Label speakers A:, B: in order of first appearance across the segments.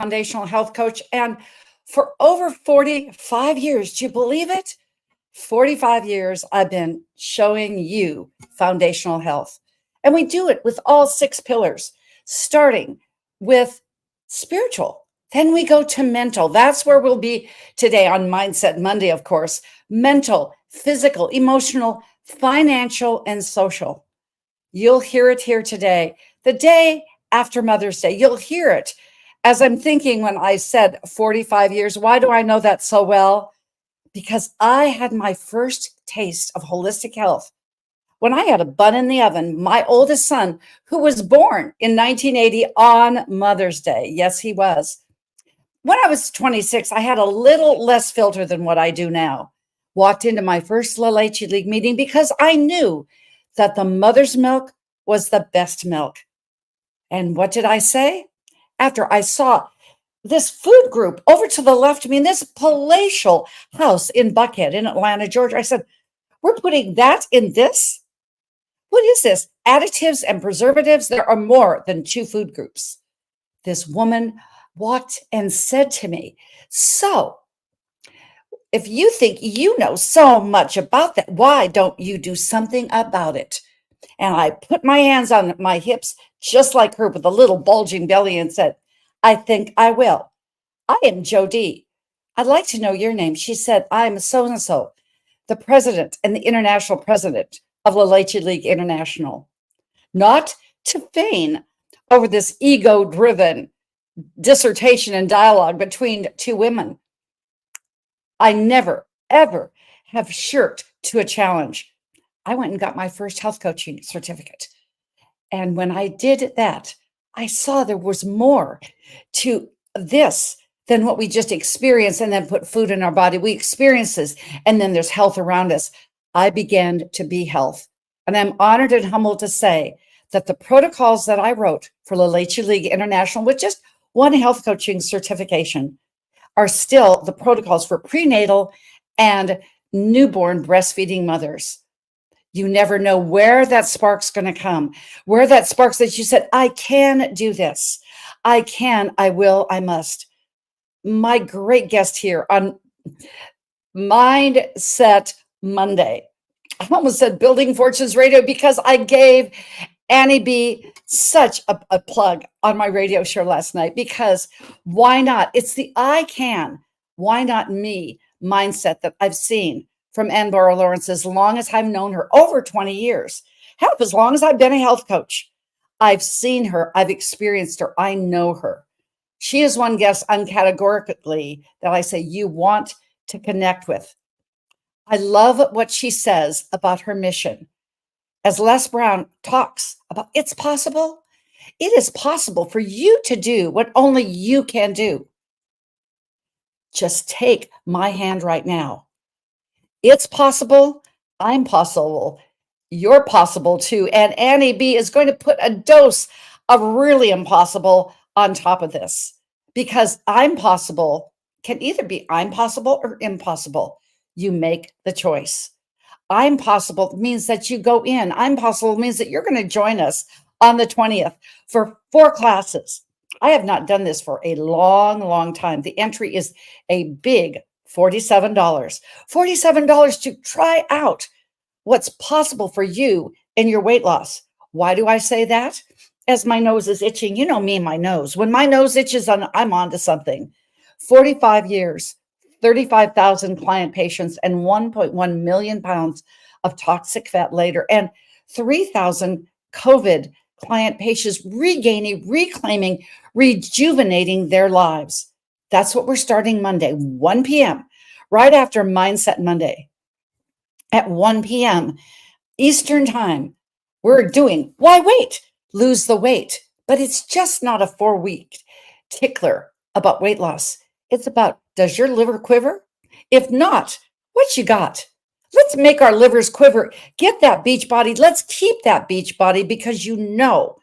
A: foundational health coach. And for over 45 years, do you believe it? 45 years, I've been showing you foundational health. And we do it with all 6 pillars, starting with spiritual. Then we go to mental. That's where we'll be today on Mindset Monday, of course. Mental, physical, emotional, financial, and social. You'll hear it here today, the day after Mother's Day. You'll hear it as I'm thinking when I said 45 years. Why do I know that so well? Because I had my first taste of holistic health when I had a bun in the oven. My oldest son, who was born in 1980 on Mother's Day. Yes, he was. When I was 26, I had a little less filter than what I do now. Walked into my first La Leche League meeting because I knew that the mother's milk was the best milk. And what did I say? After I saw this food group over to the left of me in this palatial house in Buckhead in Atlanta, Georgia, I said, we're putting that in this? What is this? Additives and preservatives? There are more than 2 food groups. This woman walked and said to me, so if you think you know so much about that, why don't you do something about it? And I put my hands on my hips, just like her with a little bulging belly, and said, I think I will. I am Jody. I'd like to know your name. She said, I'm so-and-so, the president and the international president of La Leche League International. Not to feign over this ego-driven dissertation and dialogue between 2 women. I never, ever have shirked to a challenge. I went and got my first health coaching certificate. And when I did that, I saw there was more to this than what we just experience and then put food in our body. We experience this, and then there's health around us. I began to be health. And I'm honored and humbled to say that the protocols that I wrote for La Leche League International, with just 1 health coaching certification, are still the protocols for prenatal and newborn breastfeeding mothers. You never know where that spark's going to come, where that sparks that you said, I can do this. I can, I will, I must. My great guest here on Mindset Monday. I almost said Building Fortunes Radio because I gave Annie B such a plug on my radio show last night, because why not? It's the I can, why not me mindset that I've seen from Borow-Lawrence as long as I've known her, over 20 years. Help, as long as I've been a health coach. I've seen her, I've experienced her, I know her. She is one guest uncategorically that I say you want to connect with. I love what she says about her mission. As Les Brown talks about, it's possible. It is possible for you to do what only you can do. Just take my hand right now. It's possible. I'm possible. You're possible too. And Annie B is going to put a dose of really impossible on top of this, because I'm possible can either be I'm possible or impossible. You make the choice. I'm possible means that you go in. I'm possible means that you're going to join us on the 20th for 4 classes. I have not done this for a long, long time. The entry is a big $47. $47 to try out what's possible for you in your weight loss. Why do I say that? As my nose is itching, you know me and my nose. When my nose itches, I'm on to something. 45 years, 35,000 client patients, and 1.1 million pounds of toxic fat later, and 3,000 COVID client patients regaining, reclaiming, rejuvenating their lives. That's what we're starting Monday, 1 p.m., right after Mindset Monday. At 1 p.m. Eastern Time, we're doing Why Wait? Lose the Weight. But it's just not a 4-week tickler about weight loss. It's about, does your liver quiver? If not, what you got? Let's make our livers quiver. Get that beach body. Let's keep that beach body, because you know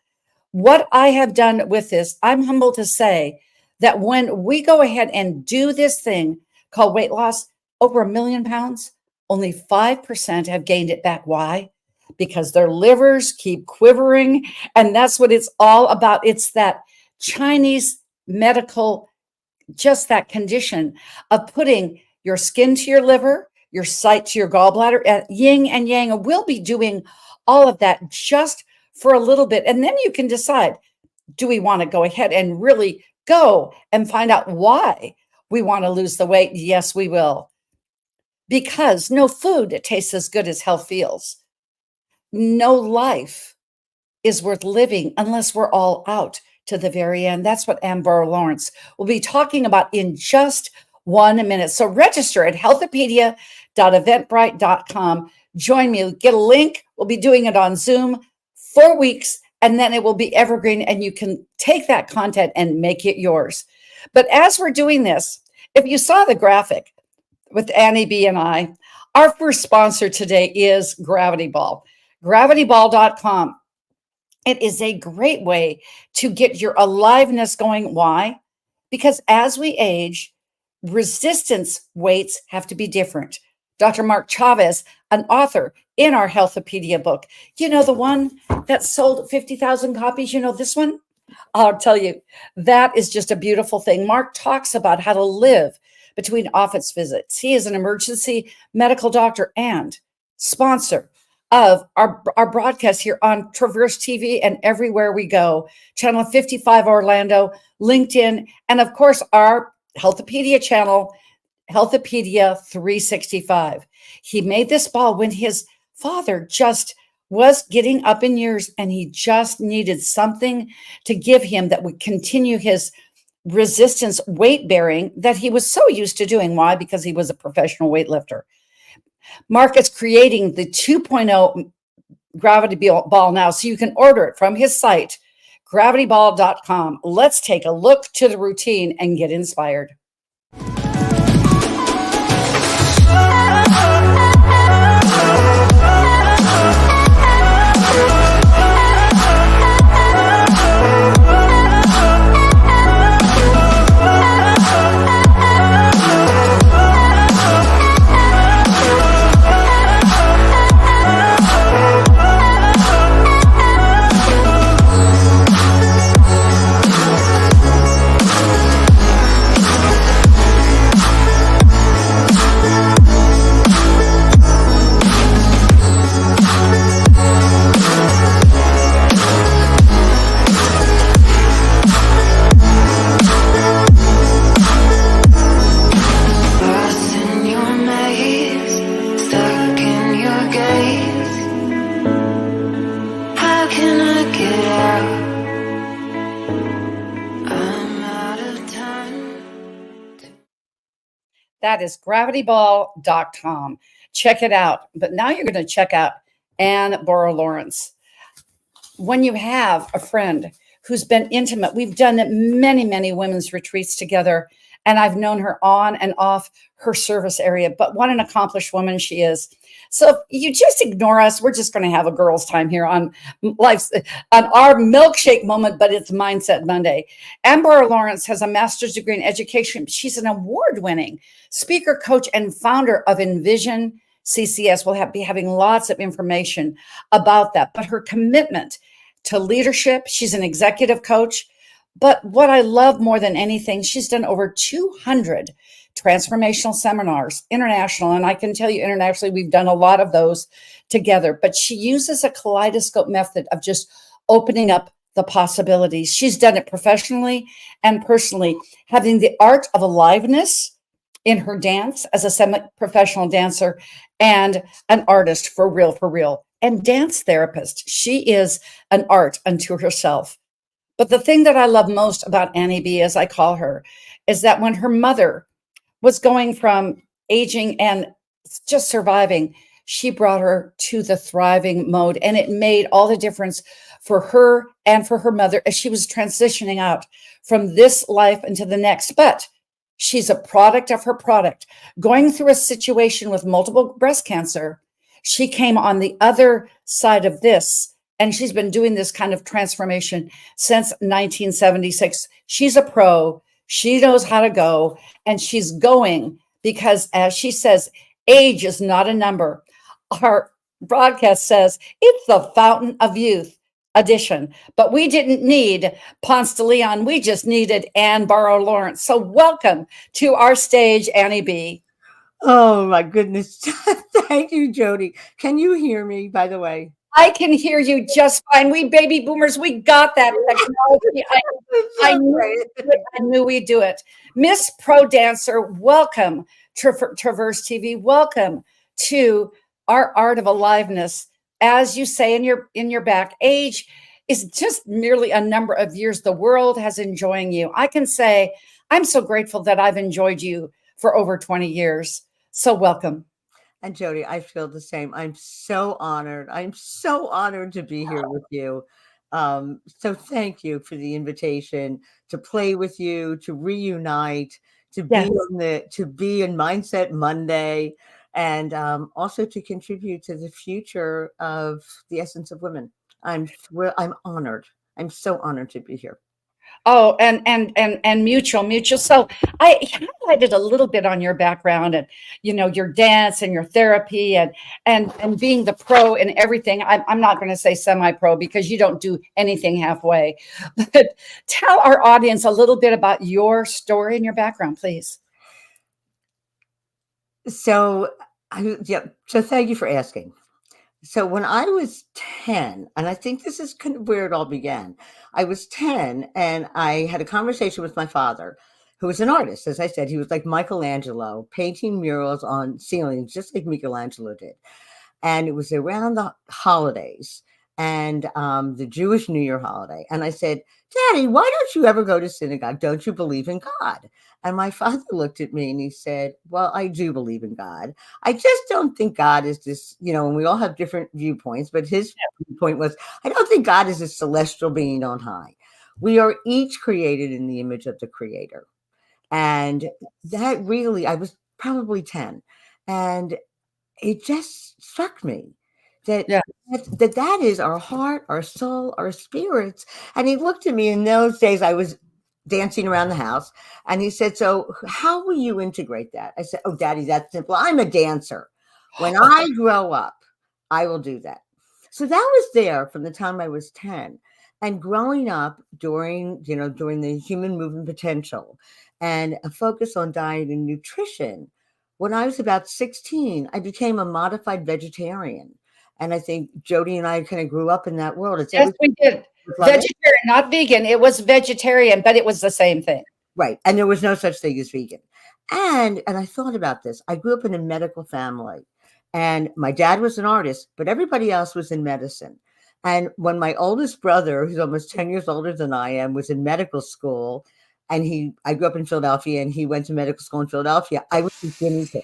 A: what I have done with this. I'm humbled to say that when we go ahead and do this thing called weight loss, over 1 million pounds, only 5% have gained it back. Why? Because their livers keep quivering. And that's what it's all about. It's that Chinese medical, just that condition of putting your skin to your liver, your sight to your gallbladder, yin and yang. And we'll be doing all of that just for a little bit. And then you can decide, do we want to go ahead and really go and find out why we want to lose the weight? Yes, we will. Because no food tastes as good as health feels. No life is worth living unless we're all out to the very end. That's what Borow-Lawrence will be talking about in just 1 minute. So register at healthopedia.eventbrite.com. Join me, get a link. We'll be doing it on Zoom 4 weeks, and then it will be evergreen, and you can take that content and make it yours. But as we're doing this, if you saw the graphic with Annie B and I, our first sponsor today is Gravity Ball, gravityball.com. It is a great way to get your aliveness going. Why? Because as we age, resistance weights have to be different. Dr. Mark Chavez, an author in our Healthopedia book, you know, the one that sold 50,000 copies, you know, this one? I'll tell you, that is just a beautiful thing. Mark talks about how to live between office visits. He is an emergency medical doctor and sponsor of our broadcast here on Traverse TV and everywhere we go, Channel 55 Orlando, LinkedIn, and of course our Healthopedia channel, Healthopedia 365. He made this ball when his father just was getting up in years, and he just needed something to give him that would continue his resistance weight bearing that he was so used to doing. Why? Because he was a professional weightlifter. Mark is creating the 2.0 Gravity Ball now, so you can order it from his site, gravityball.com. Let's take a look to the routine and get inspired. That is gravityball.com. Check it out. But now you're going to check out Anne Borow-Lawrence. When you have a friend who's been intimate, we've done many, many women's retreats together, and I've known her on and off her service area, but what an accomplished woman she is. So if you just ignore us, we're just going to have a girls' time here on our milkshake moment, but it's Mindset Monday. Anne Borow-Lawrence has a master's degree in education. She's an award-winning speaker, coach, and founder of Envision CCS. We'll be having lots of information about that, but her commitment to leadership, she's an executive coach. But what I love more than anything, she's done over 200 transformational seminars, international. And I can tell you internationally, we've done a lot of those together. But she uses a kaleidoscope method of just opening up the possibilities. She's done it professionally and personally, having the art of aliveness in her dance as a semi-professional dancer and an artist for real, and dance therapist. She is an art unto herself. But the thing that I love most about Annie B, as I call her, is that when her mother was going from aging and just surviving, she brought her to the thriving mode. And it made all the difference for her and for her mother as she was transitioning out from this life into the next. But she's a product of her product. Going through a situation with multiple breast cancer, she came on the other side of this. And she's been doing this kind of transformation since 1976. She's a pro. She knows how to go. And she's going because, as she says, age is not a number. Our broadcast says it's the fountain of youth. addition. But we didn't need Ponce de Leon. We just needed Anne Borow-Lawrence. So welcome to our stage, Annie B.
B: Oh my goodness. Thank you, Jody. Can you hear me, by the way?
A: I can hear you just fine. We baby boomers, we got that technology. I
B: So
A: knew
B: great.
A: I knew we'd do it. Miss Pro Dancer, welcome to Traverse TV. Welcome to our art of aliveness. As you say in your back, age is just merely a number of years the world has enjoying you. I can say I'm so grateful that I've enjoyed you for over 20 years. So welcome.
B: And Jody, I feel the same. I'm so honored. I'm so honored to be here with you. So thank you for the invitation to play with you, to reunite,
A: Yes.
B: to be in Mindset Monday, and also to contribute to the future of the essence of women. I'm thrilled. I'm honored. I'm so honored to be here.
A: Oh, and mutual. So I highlighted a little bit on your background and your dance and your therapy and being the pro and everything. I'm not going to say semi-pro because you don't do anything halfway. But tell our audience a little bit about your story and your background, please.
B: So, yeah. So thank you for asking. So when I was 10, and I think this is kind of where it all began. I was 10 and I had a conversation with my father, who was an artist. As I said, he was like Michelangelo, painting murals on ceilings, just like Michelangelo did. And it was around the holidays and the Jewish New Year holiday. And I said, Daddy, why don't you ever go to synagogue? Don't you believe in God? And my father looked at me and he said, well, I do believe in God. I just don't think God is this, and we all have different viewpoints, but his point was, I don't think God is a celestial being on high. We are each created in the image of the Creator. And that really, I was probably 10. And it just struck me that
A: Yeah.
B: that is our heart, our soul, our spirits. And he looked at me. In those days I was dancing around the house, and he said, so how will you integrate that? I said, oh, Daddy, that's simple. I'm a dancer. When I grow up, I will do that. So that was there from the time I was 10. And growing up during the human movement potential and a focus on diet and nutrition, when I was about 16, I became a modified vegetarian. And I think Jody and I kind of grew up in that world. It's
A: Yes,
B: everything.
A: we did.
B: Love it.
A: Vegetarian, not vegan. It was vegetarian, but it was the same thing.
B: Right. And there was no such thing as vegan. And I thought about this. I grew up in a medical family, and my dad was an artist, but everybody else was in medicine. And when my oldest brother, who's almost 10 years older than I am, was in medical school, and I grew up in Philadelphia and he went to medical school in Philadelphia, I was his guinea pig.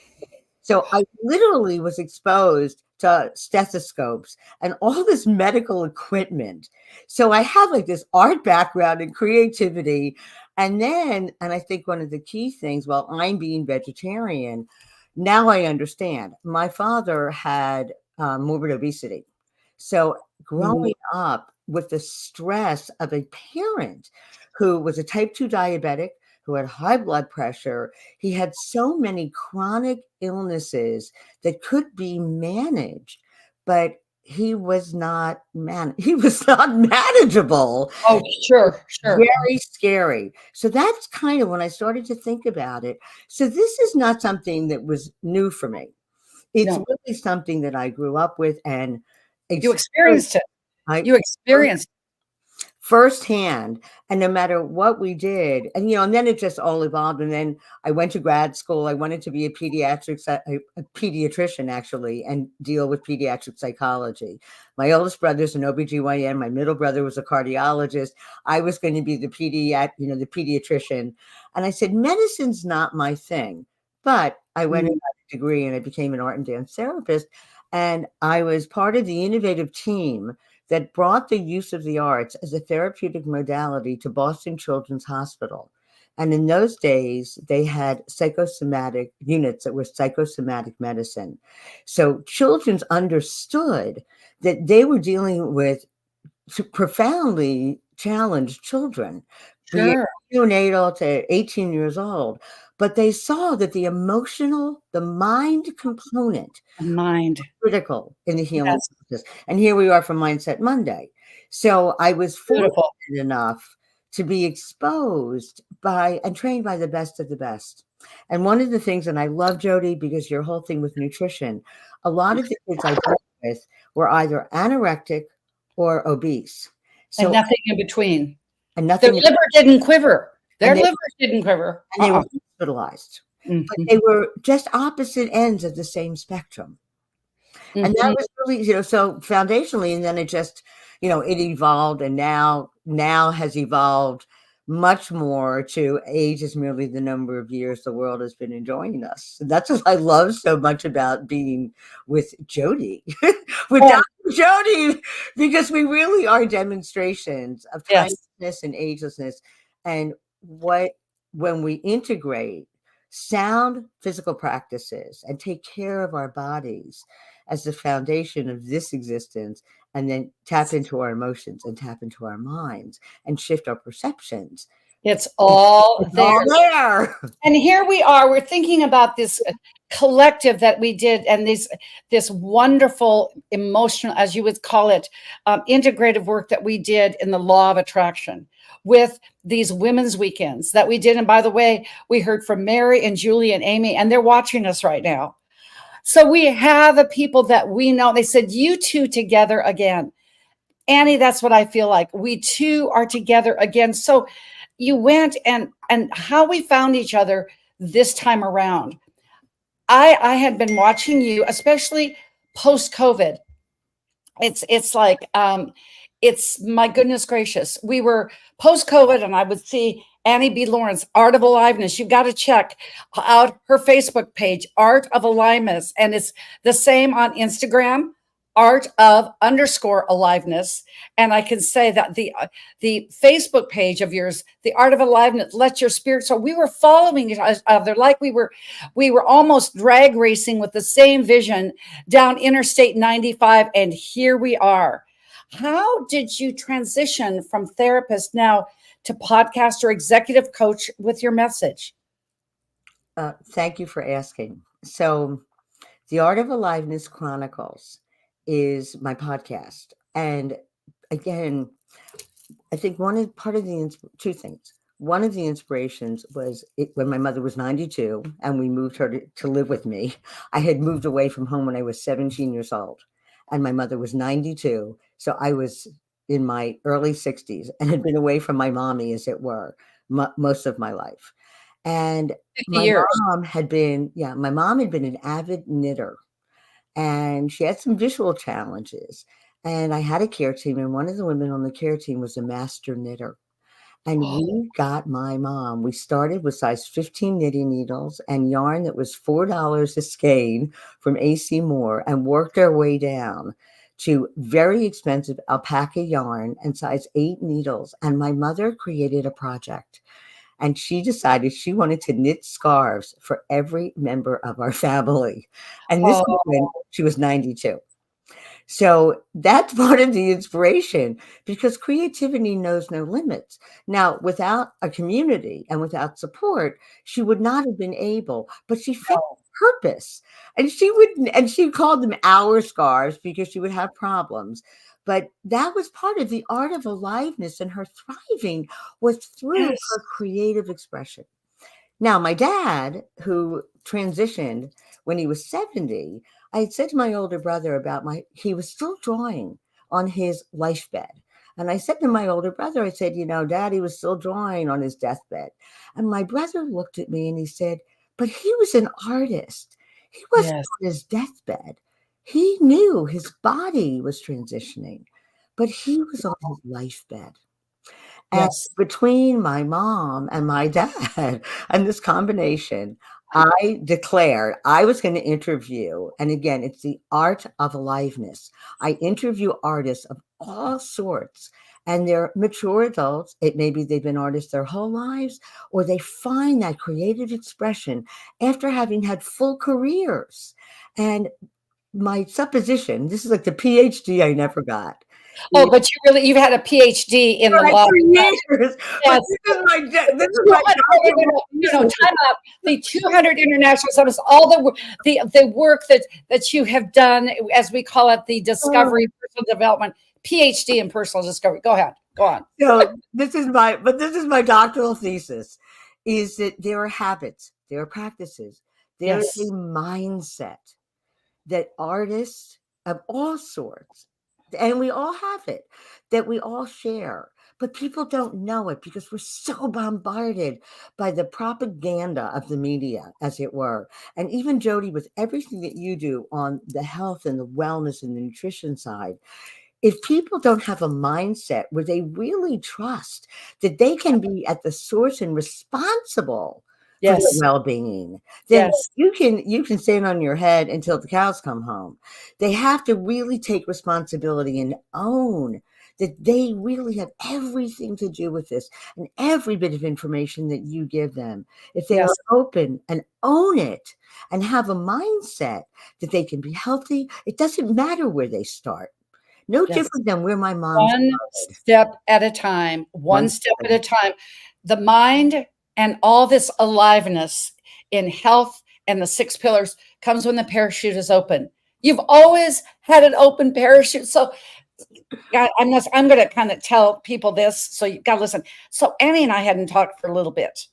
B: So I literally was exposed to stethoscopes and all this medical equipment. So I have like this art background and creativity. And I think one of the key things, while I'm being vegetarian, now I understand. My father had morbid obesity. So
A: Mm.
B: growing up with the stress of a parent who was a type 2 diabetic, who had high blood pressure, he had so many chronic illnesses that could be managed, but he was not he was not manageable.
A: Oh, sure, sure.
B: Very scary. So that's kind of when I started to think about it. So this is not something that was new for me. It's
A: No,
B: really something that I grew up with and
A: you
B: experienced.
A: experienced it.
B: I
A: You experienced.
B: firsthand. And no matter what we did, and then it just all evolved. And then I went to grad school. I wanted to be a pediatrician actually, and deal with pediatric psychology. My oldest brother's an OBGYN. My middle brother was a cardiologist. I was going to be the the pediatrician. And I said, medicine's not my thing. But I went and got a degree and I became an art and dance therapist. And I was part of the innovative team that brought the use of the arts as a therapeutic modality to Boston Children's Hospital. And in those days, they had psychosomatic units that were psychosomatic medicine. So children's understood that they were dealing with profoundly challenged children, be it
A: Sure.
B: neonatal to 18 years old. But they saw that the mind component
A: Mind.
B: critical in the healing
A: Yes.
B: process. And here we are from Mindset Monday. So I was fortunate
A: Beautiful.
B: enough to be exposed by and trained by the best of the best. And one of the things, and I love Jody because your whole thing with nutrition, a lot of the kids I dealt with were either anorectic or obese.
A: And
B: So,
A: nothing in between.
B: and
A: Their
B: nothing,
A: liver didn't quiver. Their
B: and they,
A: livers didn't quiver.
B: and they were hospitalized, but
A: Mhm.
B: they were just opposite ends of the same spectrum. And that
A: Mhm.
B: was really, so foundationally, and then it just, it evolved, and now has evolved much more to age is merely the number of years the world has been enjoying us. And that's what I love so much about being with Jody, with
A: And
B: Dr. Jody, because we really are demonstrations of
A: yes,
B: timelessness and agelessness. And when we integrate sound physical practices and take care of our bodies as the foundation of this existence, and then tap into our emotions and tap into our minds and shift our perceptions.
A: it's all
B: It's
A: there.
B: all there.
A: And here we are. We're thinking about this collective that we did, and this wonderful emotional, as you would call it, integrative work that we did in the law of attraction with these women's weekends that we did. And by the way, we heard from Mary and Julie and Amy, and they're watching us right now. So we have the people that we know. They said, you two together again. Annie, that's what I feel like. We two are together again. So you went and how we found each other this time around. I had been watching you, especially post COVID. It's like it's my goodness gracious. We were post COVID, and I would see Annie B. Lawrence, Art of Aliveness. You've got to check out her Facebook page, Art of Aliveness, and it's the same on Instagram, Art of underscore Aliveness. And I can say that the Facebook page of yours, the Art of Aliveness, let your spirit. So we were following each other like we were almost drag racing with the same vision down Interstate 95, and here we are. How did you transition from therapist now to podcaster, executive coach with your message?
B: Thank you for asking. So, the Art of Aliveness Chronicles is my podcast. And again, I think two things. One of the inspirations was when my mother was 92 and we moved her to live with me. I had moved away from home when I was 17 years old, and my mother was 92. So I was in my early 60s and had been away from my mommy, as it were, most of my life. And
A: 50 years.
B: my mom had been an avid knitter, and she had some visual challenges. And I had a care team, and one of the women on the care team was a master knitter. And we got my mom. We started with size 15 knitting needles and yarn that was $4 a skein from AC Moore, and worked our way down to very expensive alpaca yarn and size 8 needles. And my mother created a project, and she decided she wanted to knit scarves for every member of our family. And this was when she was 92. So that's part of the inspiration, because creativity knows no limits. Now, without a community and without support, she would not have been able, but she felt purpose. And she called them hour scarves because she would have problems. But that was part of the art of aliveness, and her thriving was through
A: Yes.
B: her creative expression. Now, my dad, who transitioned when he was 70, I had said to my older brother he was still drawing on his life bed. And I said to my older brother, I said, Daddy was still drawing on his deathbed. And my brother looked at me and he said, but he was an artist. He wasn't on his deathbed. He knew his body was transitioning, but he was on his life bed. And
A: Yes.
B: between my mom and my dad and this combination, I declared I was going to interview. And again, it's the art of aliveness. I interview artists of all sorts, and they're mature adults. It may be they've been artists their whole lives, or they find that creative expression after having had full careers. And my supposition, this is like the PhD I never got.
A: Oh, but you've had a PhD in the law.
B: For years. But
A: Yes.
B: this is my
A: time out. The 200 international summits, all the work that you have done, as we call it, the discovery, personal development, PhD in personal discovery. Go ahead. Go on.
B: So this is my doctoral thesis, is that there are habits, there are practices, there is
A: Yes.
B: a mindset that artists of all sorts, and we all have it, that we all share. But people don't know it because we're so bombarded by the propaganda of the media, as it were. And even Jody, with everything that you do on the health and the wellness and the nutrition side, if people don't have a mindset where they really trust that they can be at the source and responsible for their
A: Yes.
B: well-being, then
A: Yes.
B: you can stand on your head until the cows come home. They have to really take responsibility and own that they really have everything to do with this, and every bit of information that you give them, if they are
A: Yes.
B: open and own it and have a mindset that they can be healthy, it doesn't matter where they start. No
A: Yes.
B: different than where my mom
A: One
B: started.
A: step at a time, one
B: One
A: step
B: step
A: at a time. The mind and all this aliveness in health and the 6 pillars comes when the parachute is open. You've always had an open parachute. So I'm going to kind of tell people this. So you got to listen. So Annie and I hadn't talked for a little bit.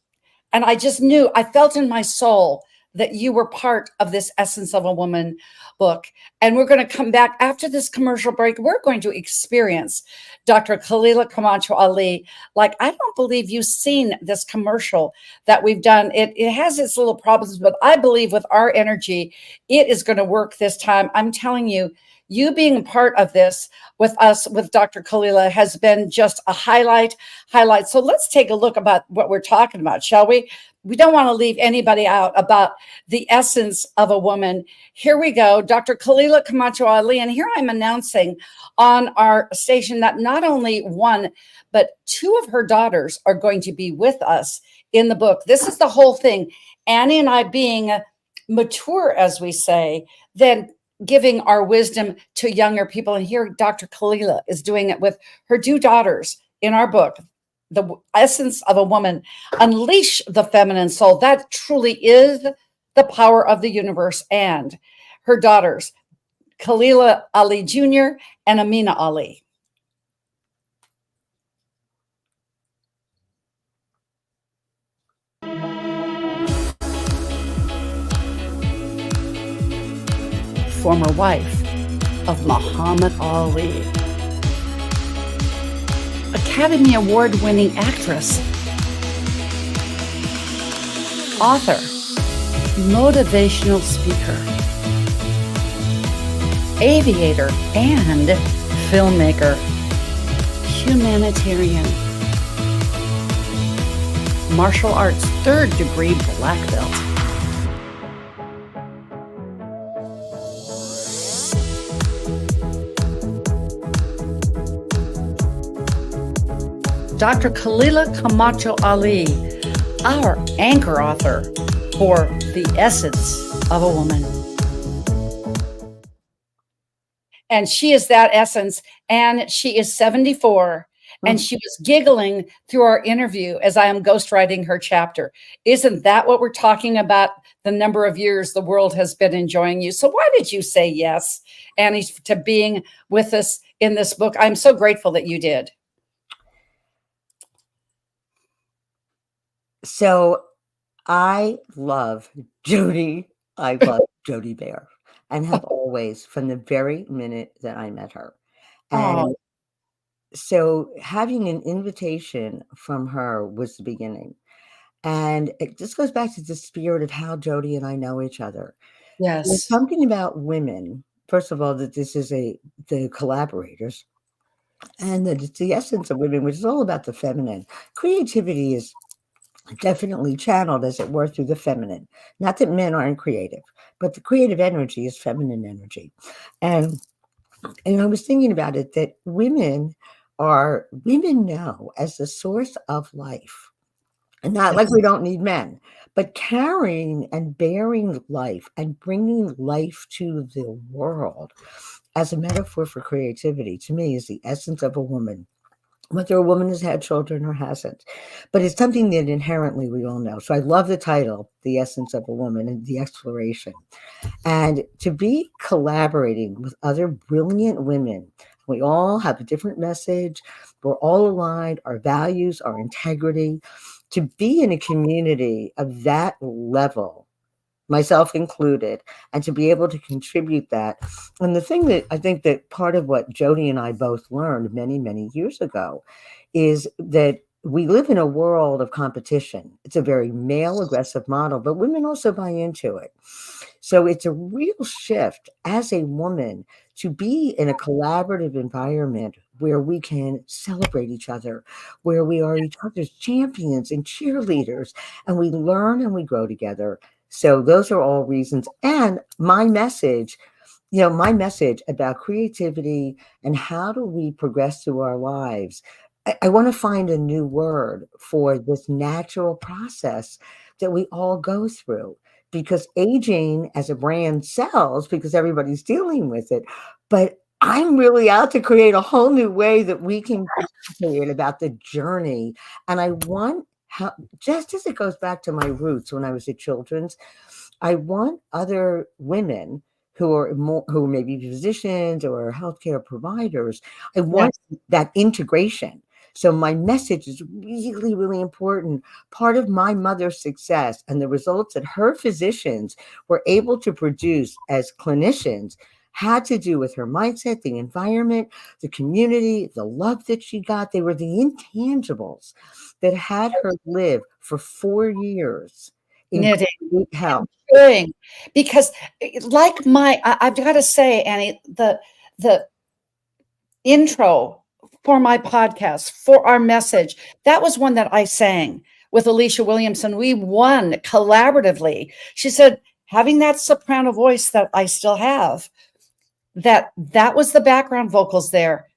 A: And I just knew, I felt in my soul that you were part of this Essence of a Woman book. And we're going to come back after this commercial break. We're going to experience Dr. Khalila Camacho Ali. Like, I don't believe you've seen this commercial that we've done. It has its little problems, but I believe with our energy, it is going to work this time. I'm telling you, you being a part of this with us, with Dr. Khalila, has been just a highlight. So let's take a look about what we're talking about, shall we? We don't want to leave anybody out about the essence of a woman. Here we go, Dr. Khalila Camacho Ali. And here I'm announcing on our station that not only one, but 2 of her daughters are going to be with us in the book. This is the whole thing. Annie and I being mature, as we say, then giving our wisdom to younger people. And here Dr. Khalila is doing it with her 2 daughters in our book, The Essence of a Woman, Unleash the Feminine Soul. That truly is the power of the universe. And her daughters, Khalila Ali Jr. and Amina Ali. Former wife of Muhammad Ali. Academy Award-winning actress, author, motivational speaker, aviator, and filmmaker, humanitarian, martial arts 3rd-degree black belt. Dr. Khalila Camacho Ali, our anchor author for The Essence of a Woman. And she is that essence, and she is 74, and she was giggling through our interview as I am ghostwriting her chapter. Isn't that what we're talking about? The number of years the world has been enjoying you. So why did you say yes, Annie, to being with us in this book? I'm so grateful that you did.
B: So I love Jody. I love Jody Bear, and have always, from the very minute that I met her. And so having an invitation from her was the beginning. And it just goes back to the spirit of how Jody and I know each other. There's
A: Yes.
B: something about women, first of all, that this is the collaborators, and that it's the essence of women, which is all about the feminine. Creativity is definitely channeled, as it were, through the feminine. Not that men aren't creative, but the creative energy is feminine energy. And I was thinking about it, that women know as the source of life. And not like we don't need men, but carrying and bearing life and bringing life to the world as a metaphor for creativity, to me, is the essence of a woman. Whether a woman has had children or hasn't, but it's something that inherently we all know. So I love the title, The Essence of a Woman, and the exploration. And to be collaborating with other brilliant women, We all have a different message. We're all aligned, our values, our integrity. To be in a community of that level, myself included, and to be able to contribute that. And the thing that I think that part of what Jody and I both learned many, many years ago is that we live in a world of competition. It's a very male aggressive model, but women also buy into it. So it's a real shift as a woman to be in a collaborative environment where we can celebrate each other, where we are each other's champions and cheerleaders, and we learn and we grow together. So those are all reasons. And my message, my message about creativity and how do we progress through our lives. I want to find a new word for this natural process that we all go through, because aging as a brand sells because everybody's dealing with it. But I'm really out to create a whole new way that we can communicate about the journey. And I want, just as it goes back to my roots when I was at Children's, I want other women who may be physicians or healthcare providers. I want that integration. So my message is really, really important. Part of my mother's success and the results that her physicians were able to produce as clinicians had to do with her mindset, the environment, the community, the love that she got. They were the intangibles that had her live for 4 years in
A: Knitting,
B: great health.
A: Because like I've got to say, Annie, the intro for my podcast, for our message, that was one that I sang with Alicia Williamson. We won collaboratively. She said, having that soprano voice that I still have, that was the background vocals there.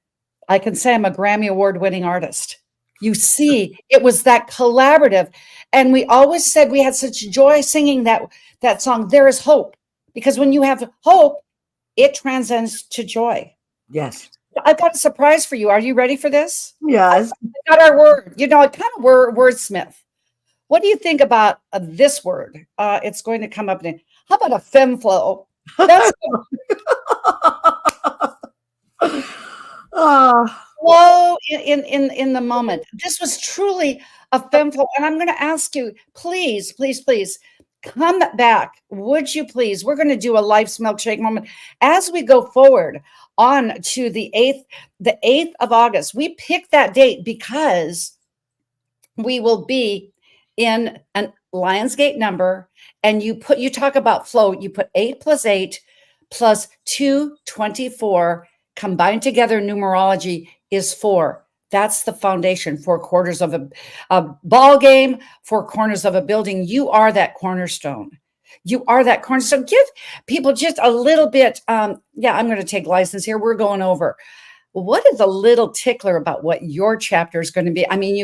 A: I can say I'm a Grammy Award winning artist. You see, it was that collaborative. And we always said we had such joy singing that song, There Is Hope. Because when you have hope, it transcends to joy.
B: Yes.
A: I've got a surprise for you. Are you ready for this?
B: Yes.
A: I got our word. I kind of wordsmith. What do you think about this word? It's going to come up. How about a femflow? That's flow in the moment. This was truly a femflow. And I'm going to ask you, please, please, please come back. Would you please? We're going to do a life's milkshake moment as we go forward on to the 8th of August. We picked that date because we will be in an Lionsgate number, and you talk about flow. You put 8 plus 8 plus 2, 24 combined together. Numerology is 4. That's the foundation. 4 quarters of a ball game, 4 corners of a building. You are that cornerstone. You are that cornerstone. Give people just a little bit. I'm going to take license here. We're going over. What is a little tickler about what your chapter is going to be? I mean,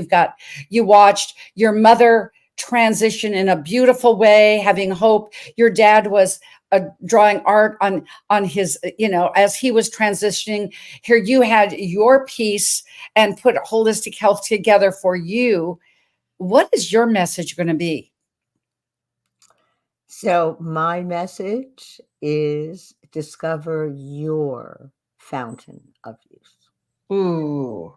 A: you watched your mother transition in a beautiful way, having hope. Your dad was drawing art on his, as he was transitioning. Here you had your piece and put holistic health together for you. What is your message going to be?
B: So my message is discover your fountain of youth.
A: Ooh,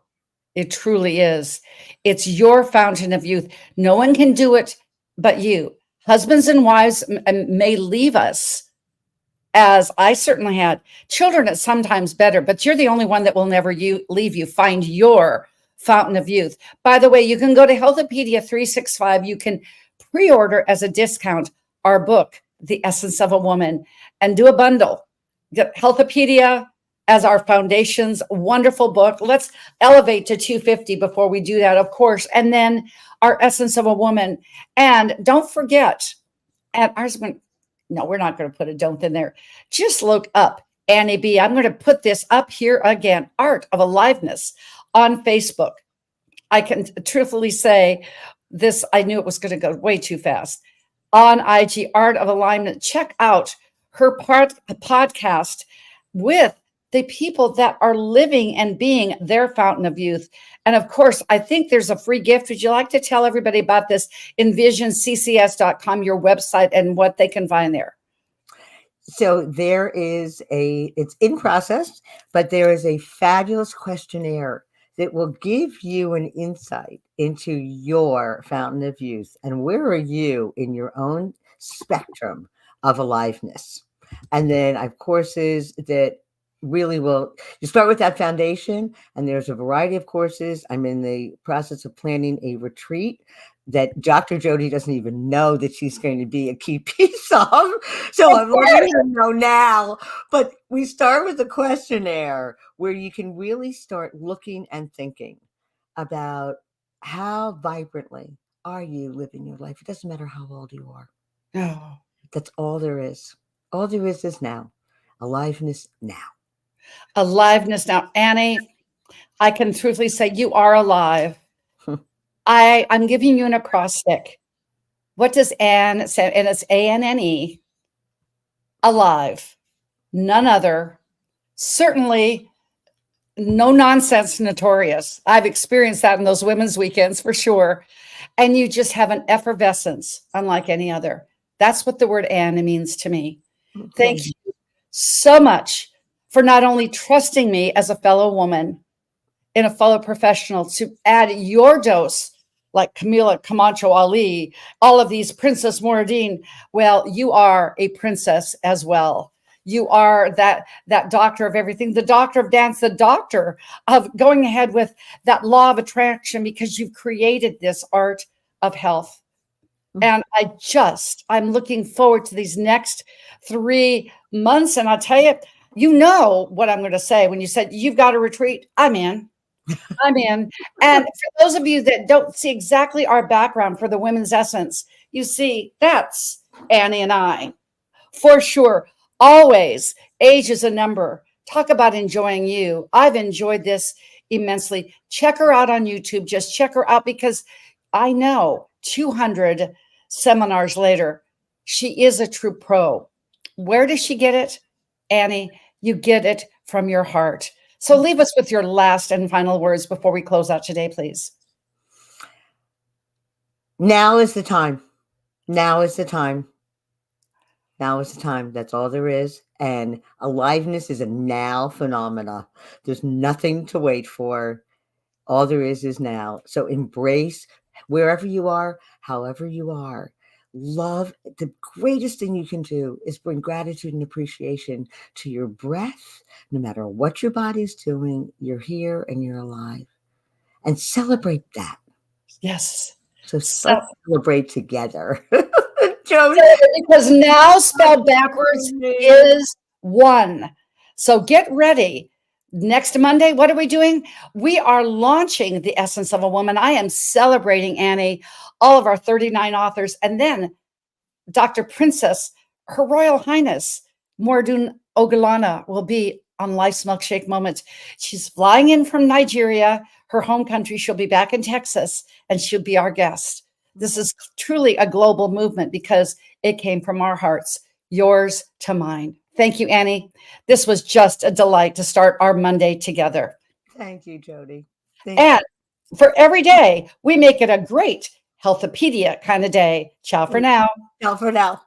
A: it truly is. It's your fountain of youth. No one can do it but you. Husbands and wives may leave us, as I certainly had. Children at sometimes better, but you're the only one that will never leave you. Find your fountain of youth. By the way, you can go to Healthopedia 365. You can pre-order as a discount our book, The Essence of a Woman, and do a bundle. Get Healthopedia as our foundation's wonderful book. Let's elevate to 250 before we do that, of course. And then our Essence of a Woman. And don't forget, at ours went, no, we're not going to put a don't in there. Just look up Annie B. I'm going to put this up here again, Art of Aliveness on Facebook. I can truthfully say this, I knew it was going to go way too fast. On IG, Art of Alignment. Check out her podcast with the people that are living and being their fountain of youth. And of course, I think there's a free gift. Would you like to tell everybody about this? EnvisionCCS.com, your website, and what they can find there.
B: So there is it's in process, but there is a fabulous questionnaire that will give you an insight into your fountain of youth and where are you in your own spectrum of aliveness. And then I have courses that really will, you start with that foundation, and there's a variety of courses. I'm in the process of planning a retreat that Dr. Jody doesn't even know that she's going to be a key piece of. So I'm letting her know now. But we start with a questionnaire where you can really start looking and thinking about how vibrantly are you living your life. It doesn't matter how old you are.
A: Oh,
B: That's all there is. All there is now. Aliveness now.
A: aliveness. Now, Annie, I can truthfully say you are alive. I'm giving you an acrostic. What does Anne say? And it's ANNE, alive. None other. Certainly no nonsense notorious. I've experienced that in those women's weekends for sure. And you just have an effervescence unlike any other. That's what the word Anne means to me. Thank you so much for not only trusting me as a fellow woman and a fellow professional to add your dose, like Camila Camacho Ali, all of these Princess Mouradine. Well, you are a princess as well. You are that doctor of everything, the doctor of dance, the doctor of going ahead with that law of attraction because you've created this art of health. And I'm looking forward to these next 3 months. And I'll tell you, you know what I'm going to say when you said you've got a retreat. I'm in. I'm in. And for those of you that don't see exactly our background for the Women's Essence, you see that's Annie and I. For sure. Always. Age is a number. Talk about enjoying you. I've enjoyed this immensely. Check her out on YouTube. Just check her out because I know 200 seminars later, she is a true pro. Where does she get it? Annie, you get it from your heart. So leave us with your last and final words before we close out today, please.
B: Now is the time. Now is the time. Now is the time. That's all there is. And aliveness is a now phenomena. There's nothing to wait for. All there is now. So embrace wherever you are, however you are. Love, the greatest thing you can do is bring gratitude and appreciation to your breath. No matter what your body's doing, you're here and you're alive. And celebrate that.
A: Yes.
B: So let's celebrate together.
A: Jody. Because now spelled backwards is one. So get ready. Next Monday, what are we doing? We are launching The Essence of a Woman. I am celebrating, Annie, all of our 39 authors. And then Dr. Princess, Her Royal Highness, Mordun Ogulana, will be on Life's Milkshake Moments. She's flying in from Nigeria, her home country. She'll be back in Texas, and she'll be our guest. This is truly a global movement because it came from our hearts, yours to mine. Thank you, Annie. This was just a delight to start our Monday together.
B: Thank you, Jody.
A: And for every day, we make it a great Healthopedia kind of day. Ciao for now.
B: Ciao for now.